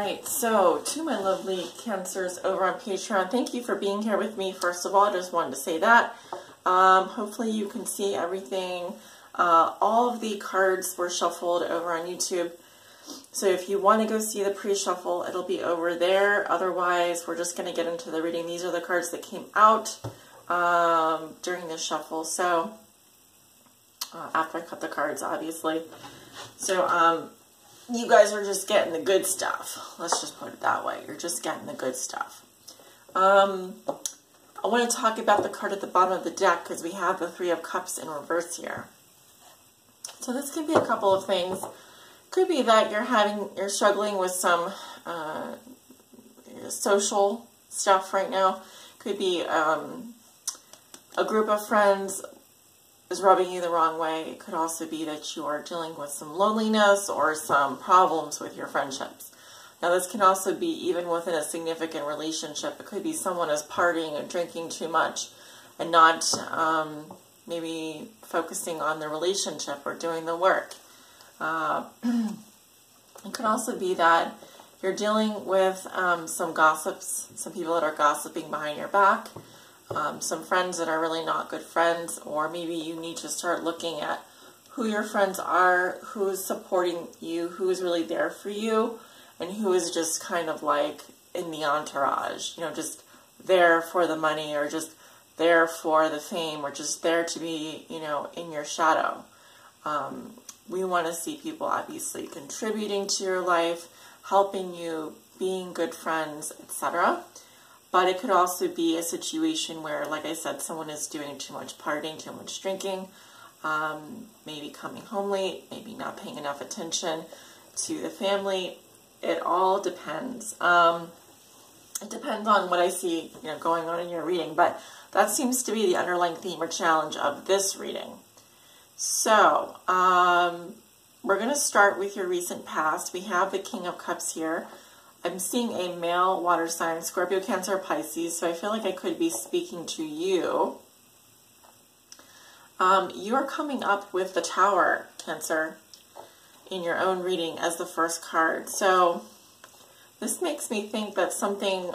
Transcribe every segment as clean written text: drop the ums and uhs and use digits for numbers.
Alright, so to my lovely Cancers over on Patreon, thank you for being here with me. First of all, I just wanted to say that. Hopefully you can see everything. All of the cards were shuffled over on YouTube. So if you want to go see the pre-shuffle, it'll be over there. Otherwise, we're just going to get into the reading. These are the cards that came out during the shuffle. So, after I cut the cards, obviously. So, you guys are just getting the good stuff. Let's just put it that way. You're just getting the good stuff. I want to talk about the card at the bottom of the deck because we have the Three of Cups in reverse here. So this can be a couple of things. Could be that you're struggling with some social stuff right now. Could be a group of friends is rubbing you the wrong way. It could also be that you are dealing with some loneliness or some problems with your friendships. Now this can also be even within a significant relationship. It could be someone is partying and drinking too much and not maybe focusing on the relationship or doing the work. It could also be that you're dealing with some gossips, some people that are gossiping behind your back. Some friends that are really not good friends, or maybe you need to start looking at who your friends are, who is supporting you, who is really there for you, and who is just kind of like in the entourage, you know, just there for the money or just there for the fame or just there to be, you know, in your shadow. We want to see people obviously contributing to your life, helping you, being good friends, etc. But it could also be a situation where, like I said, someone is doing too much partying, too much drinking, maybe coming home late, maybe not paying enough attention to the family. It all depends. It depends on what I see, you know, going on in your reading, but that seems to be the underlying theme or challenge of this reading. So, we're going to start with your recent past. We have the King of Cups here. I'm seeing a male water sign, Scorpio, Cancer, Pisces, so I feel like I could be speaking to you. You're coming up with the Tower, Cancer, in your own reading as the first card. So this makes me think that something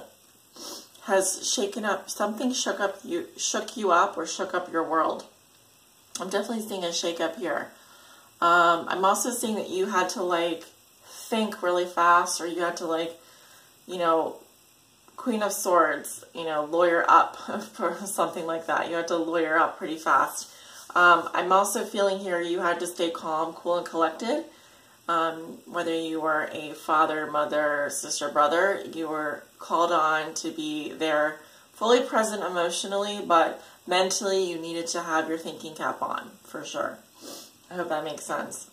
has shaken up, something shook you up or shook up your world. I'm definitely seeing a shake up here. I'm also seeing that you had to like think really fast, or you had to like, you know, Queen of Swords, you know, lawyer up for something like that. You had to lawyer up pretty fast. I'm also feeling here you had to stay calm, cool, and collected. Whether you were a father, mother, sister, brother, you were called on to be there fully present emotionally, but mentally you needed to have your thinking cap on, for sure. I hope that makes sense.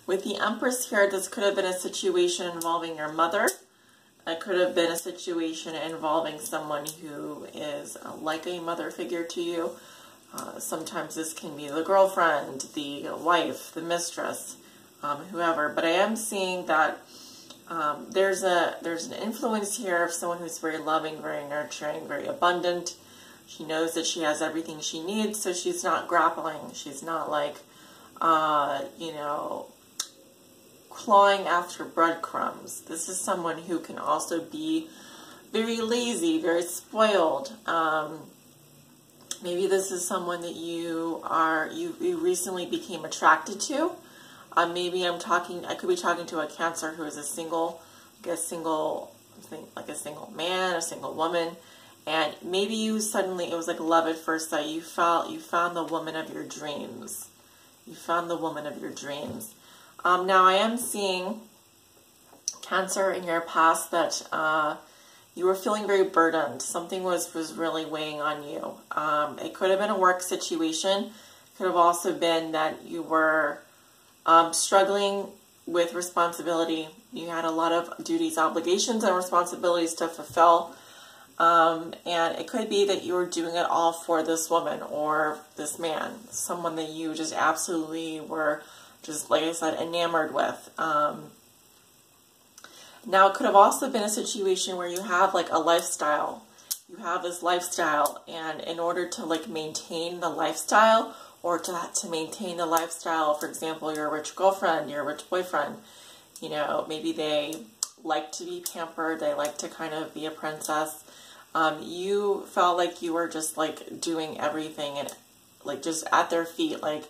With the Empress here, this could have been a situation involving your mother. It could have been a situation involving someone who is like a mother figure to you. Sometimes this can be the girlfriend, the wife, the mistress, whoever. But I am seeing that there's an influence here of someone who's very loving, very nurturing, very abundant. She knows that she has everything she needs, so she's not grappling. She's not like, you know, clawing after breadcrumbs. This is someone who can also be very lazy, very spoiled. Maybe this is someone that you recently became attracted to. Maybe I could be talking to a Cancer who is a single man, a single woman, and maybe you suddenly, it was like love at first sight. You found the woman of your dreams. You found the woman of your dreams. Now, I am seeing, Cancer, in your past that you were feeling very burdened. Something was really weighing on you. It could have been a work situation. It could have also been that you were struggling with responsibility. You had a lot of duties, obligations, and responsibilities to fulfill. And it could be that you were doing it all for this woman or this man, someone that you just absolutely were just, like I said, enamored with. Now, it could have also been a situation where you have like a lifestyle. You have this lifestyle, and in order to like maintain the lifestyle, or to maintain the lifestyle, for example, you're a rich girlfriend, you're a rich boyfriend, You know, maybe they like to be pampered. They like to kind of be a princess. You felt like you were just like doing everything and like just at their feet, like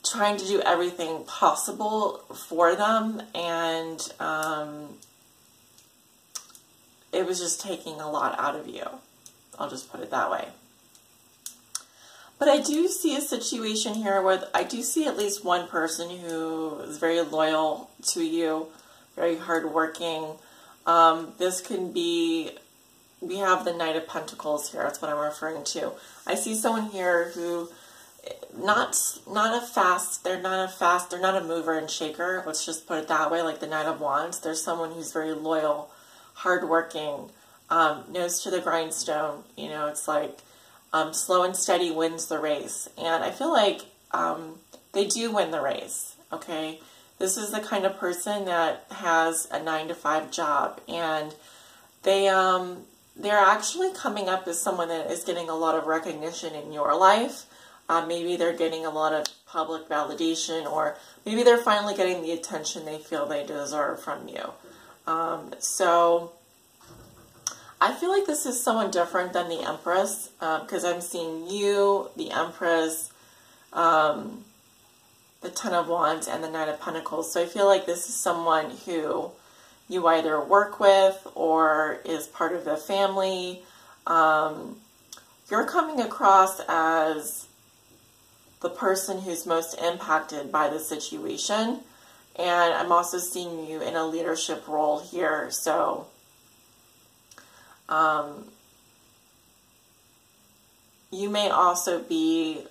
trying to do everything possible for them. And it was just taking a lot out of you. I'll just put it that way. But I do see a situation here where I do see at least one person who is very loyal to you, very hardworking. This can be, we have the Knight of Pentacles here. That's what I'm referring to. I see someone here who, they're not a mover and shaker. Let's just put it that way, like the Knight of Wands. There's someone who's very loyal, hardworking, nose to the grindstone. You know, it's like, slow and steady wins the race. And I feel like they do win the race, okay? This is the kind of person that has a 9-to-5 job, and they're actually coming up as someone that is getting a lot of recognition in your life. Maybe they're getting a lot of public validation, or maybe they're finally getting the attention they feel they deserve from you. So I feel like this is someone different than the Empress, because I'm seeing you, the Empress, the Ten of Wands, and the Knight of Pentacles. So I feel like this is someone who you either work with or is part of the family. You're coming across as the person who's most impacted by the situation. And I'm also seeing you in a leadership role here. So you may also be,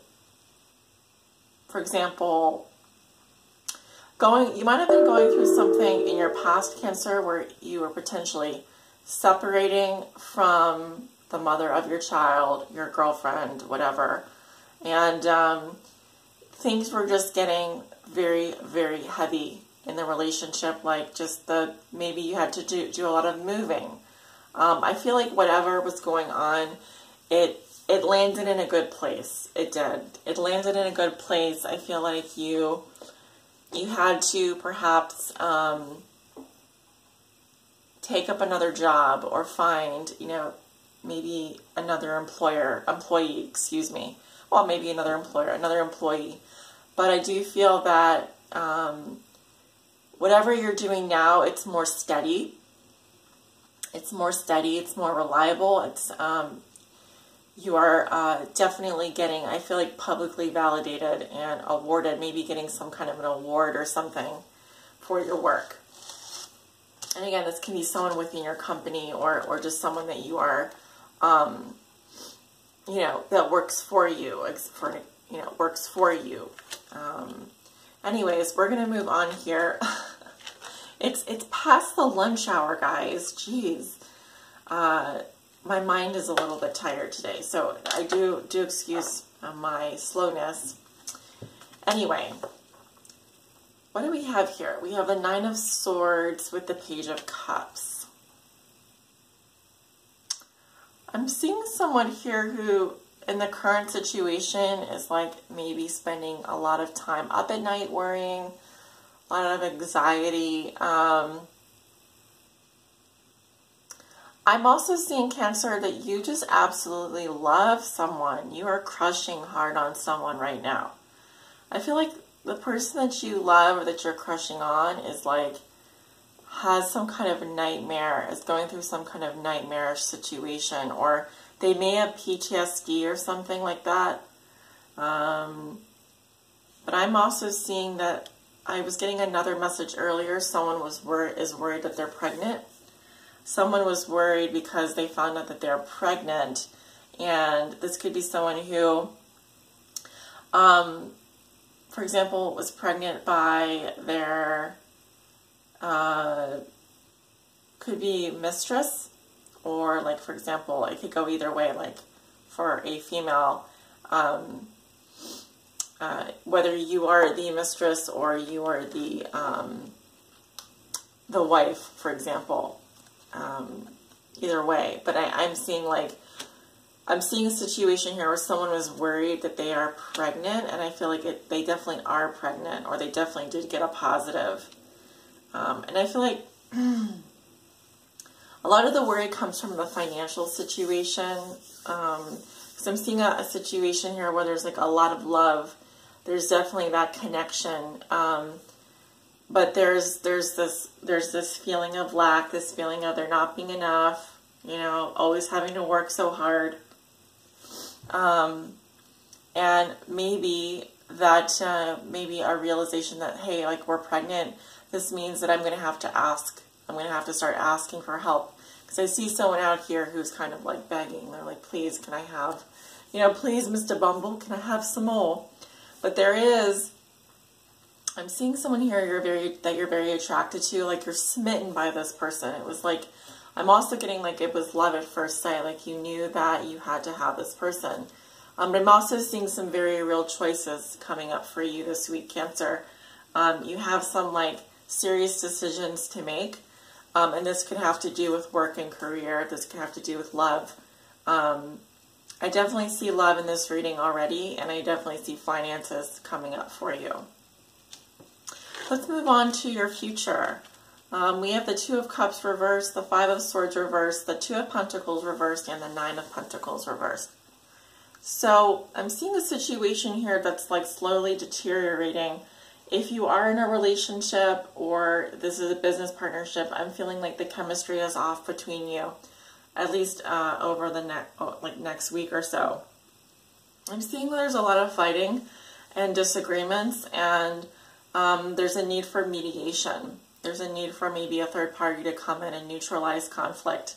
for example, you might have been going through something in your past, Cancer, where you were potentially separating from the mother of your child, your girlfriend, whatever. And things were just getting very, very heavy in the relationship. Like just maybe you had to do a lot of moving. I feel like whatever was going on, it landed in a good place. It did. It landed in a good place. I feel like you had to perhaps take up another job or find, you know, maybe another employee, excuse me. Well, maybe another employee. But I do feel that whatever you're doing now, it's more steady. It's more steady. It's more reliable. It's you are definitely getting, I feel like, publicly validated and awarded, maybe getting some kind of an award or something for your work. And again, this can be someone within your company or just someone that you are, you know, that works for you, works for you. Anyways, we're going to move on here. It's past the lunch hour, guys. Jeez. My mind is a little bit tired today, so I do excuse my slowness. Anyway, what do we have here? We have the Nine of Swords with the Page of Cups. I'm seeing someone here who, in the current situation, is like maybe spending a lot of time up at night worrying, a lot of anxiety. I'm also seeing, Cancer, that you just absolutely love someone. You are crushing hard on someone right now. I feel like the person that you love or that you're crushing on is like, has some kind of nightmare, is going through some kind of nightmarish situation, or they may have PTSD or something like that. But I'm also seeing that I was getting another message earlier. Someone is worried that they're pregnant. Someone was worried because they found out that they're pregnant, and this could be someone who, for example, was pregnant by their, could be mistress, or like, for example, it could go either way, like for a female, whether you are the mistress or you are the wife, for example. Either way, but I'm seeing a situation here where someone was worried that they are pregnant, and I feel like they definitely are pregnant, or they definitely did get a positive. And I feel like a lot of the worry comes from the financial situation. Because I'm seeing a situation here where there's like a lot of love. There's definitely that connection. But there's this feeling of lack, this feeling of there not being enough, you know, always having to work so hard. And maybe that, maybe a realization that, hey, like we're pregnant, this means that I'm going to have to ask. I'm going to have to start asking for help. Because I see someone out here who's kind of like begging. They're like, please, can I have, you know, please, Mr. Bumble, can I have some more? But there is, I'm seeing someone here that you're very attracted to, like you're smitten by this person. It was like, I'm also getting like it was love at first sight, like you knew that you had to have this person. But I'm also seeing some very real choices coming up for you this week, Cancer. You have some like serious decisions to make, and this could have to do with work and career. This could have to do with love. I definitely see love in this reading already, and I definitely see finances coming up for you. Let's move on to your future. We have the Two of Cups reversed, the Five of Swords reversed, the Two of Pentacles reversed, and the Nine of Pentacles reversed. So I'm seeing a situation here that's like slowly deteriorating. If you are in a relationship or this is a business partnership, I'm feeling like the chemistry is off between you, at least over the next week or so. I'm seeing there's a lot of fighting and disagreements, and there's a need for mediation. There's a need for maybe a third party to come in and neutralize conflict.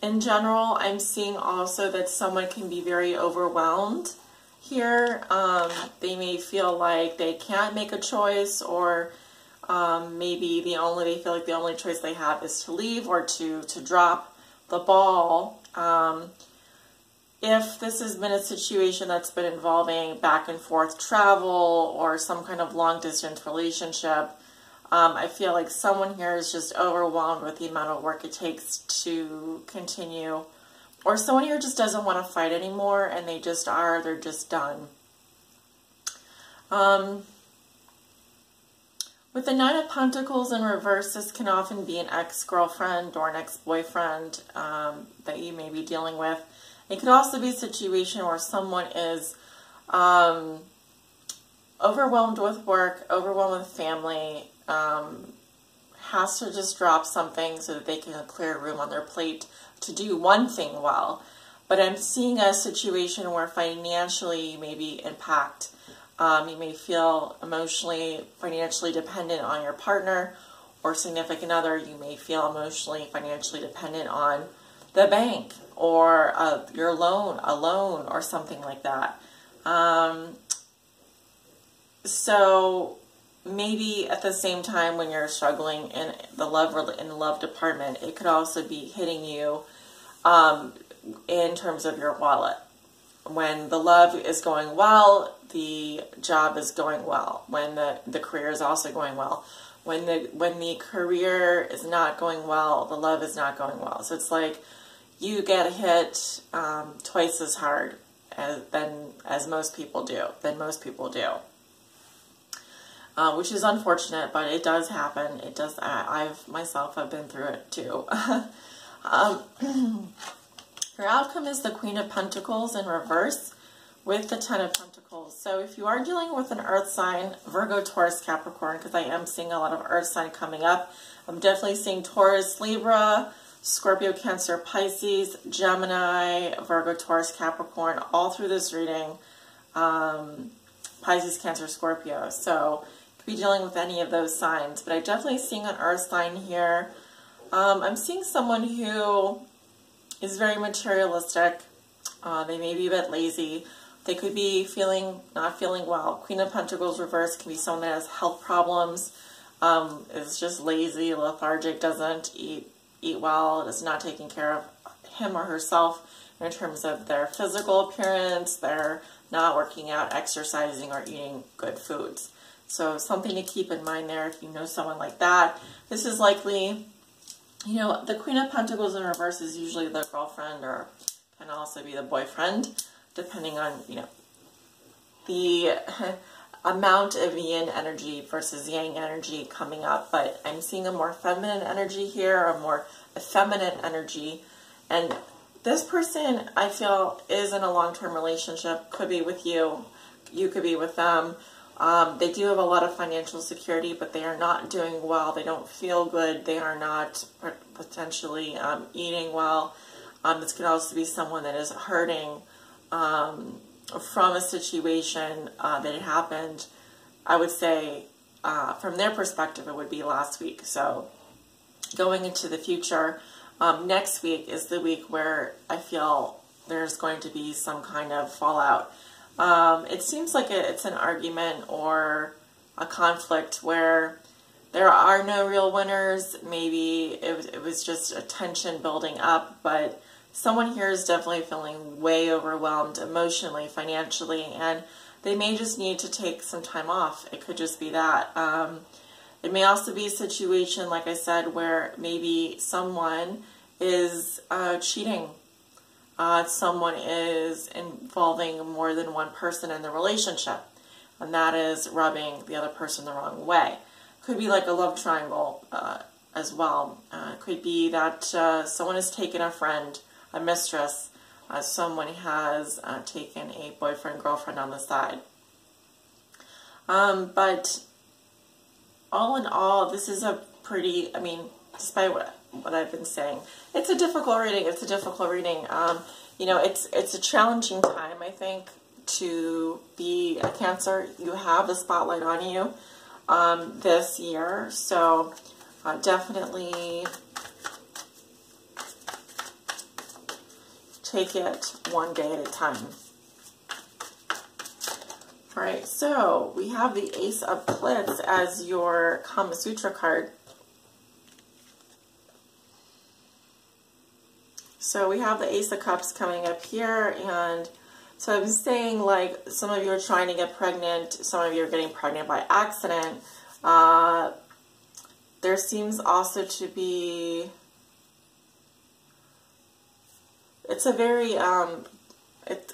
In general, I'm seeing also that someone can be very overwhelmed here. They may feel like they can't make a choice, or maybe they feel like the only choice they have is to leave or to drop the ball. If this has been a situation that's been involving back and forth travel or some kind of long distance relationship, I feel like someone here is just overwhelmed with the amount of work it takes to continue. Or someone here just doesn't want to fight anymore, and they're just done. With the Nine of Pentacles in reverse, this can often be an ex-girlfriend or an ex-boyfriend that you may be dealing with. It could also be a situation where someone is overwhelmed with work, overwhelmed with family, has to just drop something so that they can clear room on their plate to do one thing well. But I'm seeing a situation where financially you may be impacted. You may feel emotionally, financially dependent on your partner or significant other. You may feel emotionally, financially dependent on the bank or a loan or something like that. So maybe at the same time when you're struggling in the love department, it could also be hitting you in terms of your wallet. When the love is going well, the job is going well. When the career is also going well. When the career is not going well, the love is not going well. So it's like you get hit twice as hard as most people do. Which is unfortunate, but it does happen. It does. I've myself have been through it too. Your outcome is the Queen of Pentacles in reverse with the Ten of Pentacles. So if you are dealing with an earth sign, Virgo, Taurus, Capricorn, because I am seeing a lot of earth sign coming up. I'm definitely seeing Taurus, Libra, Scorpio, Cancer, Pisces, Gemini, Virgo, Taurus, Capricorn, all through this reading. Pisces, Cancer, Scorpio. So you could be dealing with any of those signs. But I'm definitely seeing an earth sign here. I'm seeing someone who is very materialistic. They may be a bit lazy. They could be not feeling well. Queen of Pentacles reverse can be someone that has health problems, is just lazy, lethargic, doesn't eat well, is not taking care of him or herself in terms of their physical appearance. They're not working out, exercising, or eating good foods. So something to keep in mind there if you know someone like that. This is likely, you know, the Queen of Pentacles in reverse is usually the girlfriend, or can also be the boyfriend, depending on, you know, amount of yin energy versus yang energy coming up, but I'm seeing a more feminine energy here, a more effeminate energy. And this person, I feel, is in a long-term relationship, could be with you, you could be with them. They do have a lot of financial security, but they are not doing well. They don't feel good. They are not potentially eating well. This could also be someone that is hurting from a situation that happened. I would say from their perspective, it would be last week. So going into the future, next week is the week where I feel there's going to be some kind of fallout. It seems like it's an argument or a conflict where there are no real winners. Maybe it was just a tension building up, but someone here is definitely feeling way overwhelmed emotionally, financially, and they may just need to take some time off. It could just be that. It may also be a situation, like I said, where maybe someone is cheating. Someone is involving more than one person in the relationship, and that is rubbing the other person the wrong way. Could be like a love triangle as well. Could be that someone has taken a friend, a mistress, someone has taken a boyfriend, girlfriend on the side. But all in all, this is a pretty, I mean, despite what I've been saying, it's a difficult reading. It's a difficult reading. You know, it's a challenging time, I think, to be a Cancer. You have the spotlight on you this year, so definitely take it one day at a time. All right, so we have the Ace of Plits as your Kama Sutra card. So we have the Ace of Cups coming up here, and so I'm saying, like, some of you are trying to get pregnant, some of you are getting pregnant by accident. There seems also to be, it's a very,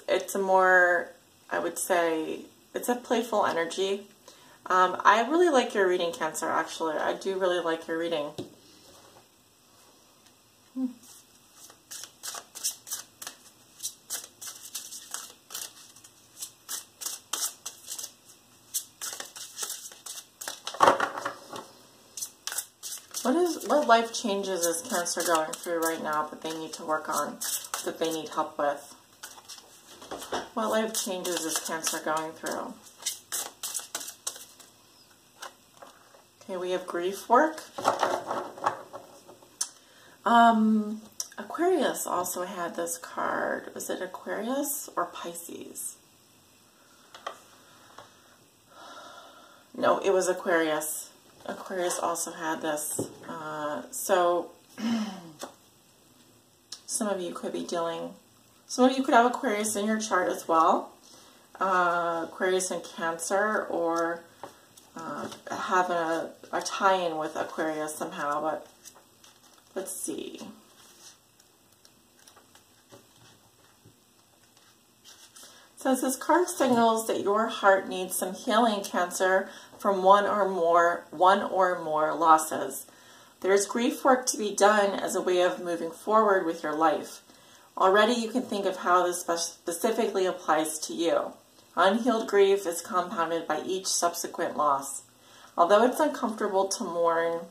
it's a more, I would say, it's a playful energy. I really like your reading, Cancer, actually. I do really like your reading. What life changes is Cancer going through right now that they need to work on, that they need help with? What life changes is Cancer going through? Okay, we have grief work. Aquarius also had this card. Was it Aquarius or Pisces? No, it was Aquarius. Aquarius also had this. So some of you could be dealing, some of you could have Aquarius in your chart as well. Aquarius and Cancer, or have a tie-in with Aquarius somehow, but let's see. It says this card signals that your heart needs some healing, Cancer, from one or more losses. There is grief work to be done as a way of moving forward with your life. Already you can think of how this specifically applies to you. Unhealed grief is compounded by each subsequent loss. Although it's uncomfortable to mourn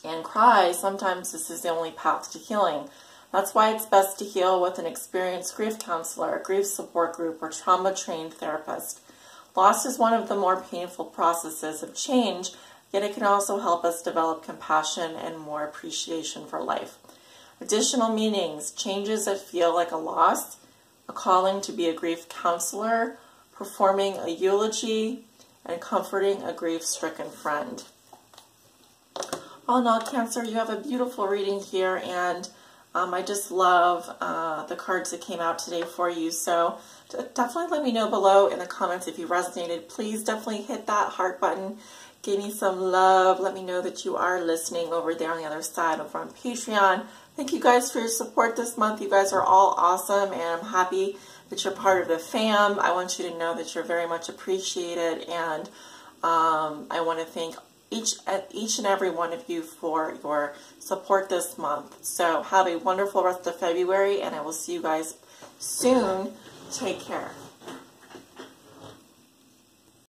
and cry, sometimes this is the only path to healing. That's why it's best to heal with an experienced grief counselor, a grief support group, or trauma-trained therapist. Loss is one of the more painful processes of change, yet it can also help us develop compassion and more appreciation for life. Additional meanings: changes that feel like a loss, a calling to be a grief counselor, performing a eulogy, and comforting a grief-stricken friend. All in all, Cancer, you have a beautiful reading here, and I just love the cards that came out today for you. So definitely let me know below in the comments if you resonated. Please definitely hit that heart button. Give me some love. Let me know that you are listening over there on the other side over on Patreon. Thank you guys for your support this month. You guys are all awesome, and I'm happy that you're part of the fam. I want you to know that you're very much appreciated, and I want to thank each and every one of you for your support this month. So have a wonderful rest of February, and I will see you guys soon. Take care.